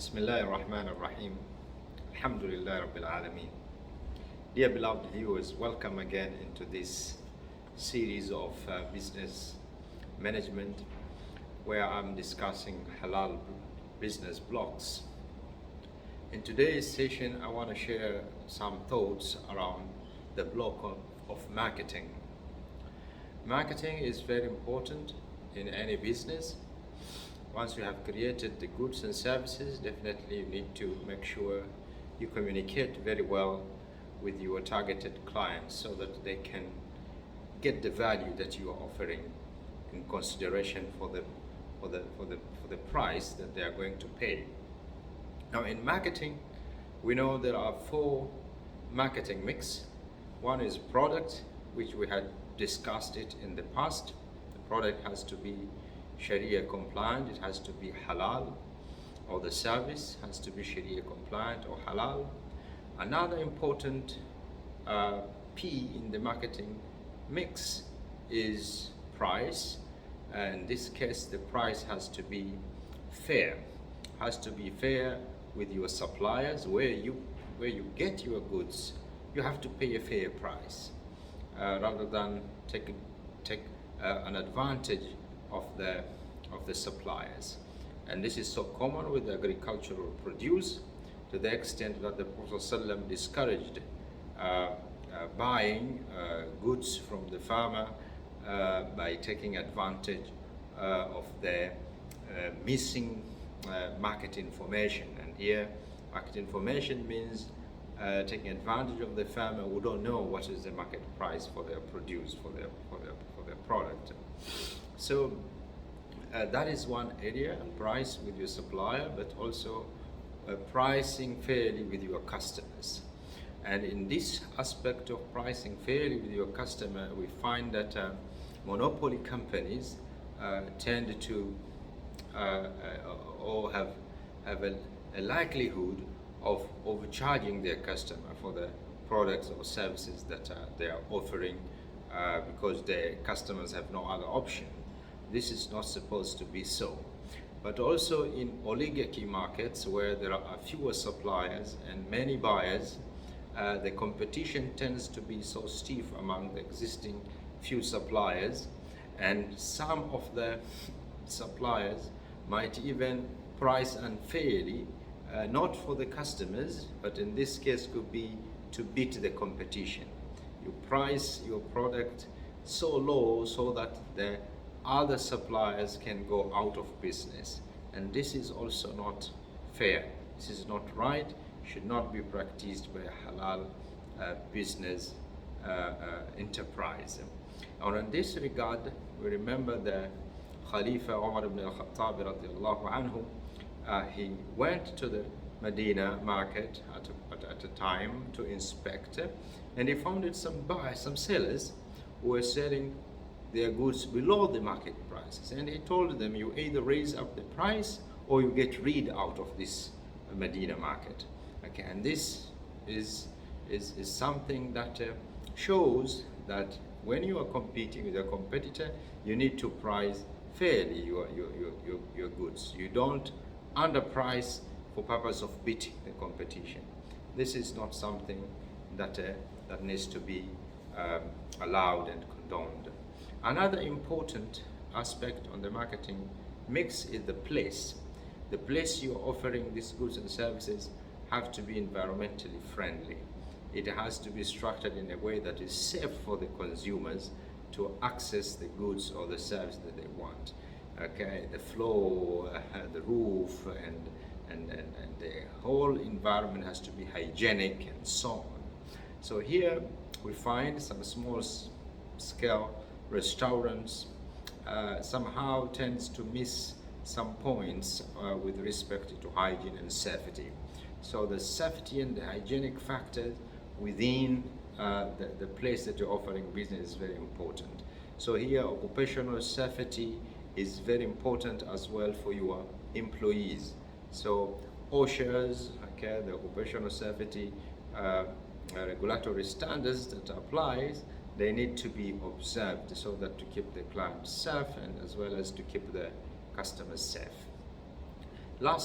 Bismillah ar-Rahman ar-Rahim. Alhamdulillah Rabbil Alameen. Dear beloved viewers, welcome again into this series of business management where I'm discussing halal business blocks. In today's session, I want to share some thoughts around the block of marketing. Marketing is very important in any business. Once you have created the goods and services, definitely you need to make sure you communicate very well with your targeted clients so that they can get the value that you are offering in consideration for the price that they are going to pay. Now in marketing, we know there are four marketing mix. One is product, which we had discussed it in the past. The product has to be Sharia compliant, it has to be halal, or the service has to be Sharia compliant or halal. Another important P in the marketing mix is price. In this case, the price has to be fair. Has to be fair with your suppliers. Where you get your goods, you have to pay a fair price, rather than take an advantage of the suppliers. And this is so common with agricultural produce, to the extent that the Prophet ﷺ discouraged buying goods from the farmer by taking advantage of their missing market information. And here, market information means taking advantage of the farmer who don't know what is the market price for their produce, for their product. So that is one area, price with your supplier, but also pricing fairly with your customers. And in this aspect of pricing fairly with your customer, we find that monopoly companies tend to or have a likelihood of overcharging their customer for the products or services that they are offering, because their customers have no other option. This is not supposed to be so. But also in oligarchy markets, where there are fewer suppliers and many buyers, the competition tends to be so stiff among the existing few suppliers, and some of the suppliers might even price unfairly, not for the customers, but in this case could be to beat the competition. You price your product so low so that the other suppliers can go out of business, and this is also not fair. This is not right, should not be practiced by a halal business enterprise. And in this regard, we remember the Khalifa Umar ibn al-Khattab radiallahu anhu. He went to the Medina market at a time to inspect, and he found some sellers who were selling their goods below the market prices, and he told them, you either raise up the price or you get rid out of this Medina market. Okay, and this is something that shows that when you are competing with a competitor, you need to price fairly your goods. You don't underprice for purpose of beating the competition. This is not something that needs to be allowed and condoned. Another important aspect on the marketing mix is the place. The place you're offering these goods and services have to be environmentally friendly. It has to be structured in a way that is safe for the consumers to access the goods or the service that they want. Okay, the floor, the roof, and the whole environment has to be hygienic and so on. So here we find some small scale restaurants somehow tends to miss some points with respect to hygiene and safety. So the safety and the hygienic factors within the place that you're offering business is very important. So here occupational safety is very important as well for your employees. So OSHA's, okay, the occupational safety regulatory standards that applies, they need to be observed so that to keep the client safe and as well as to keep the customers safe. Last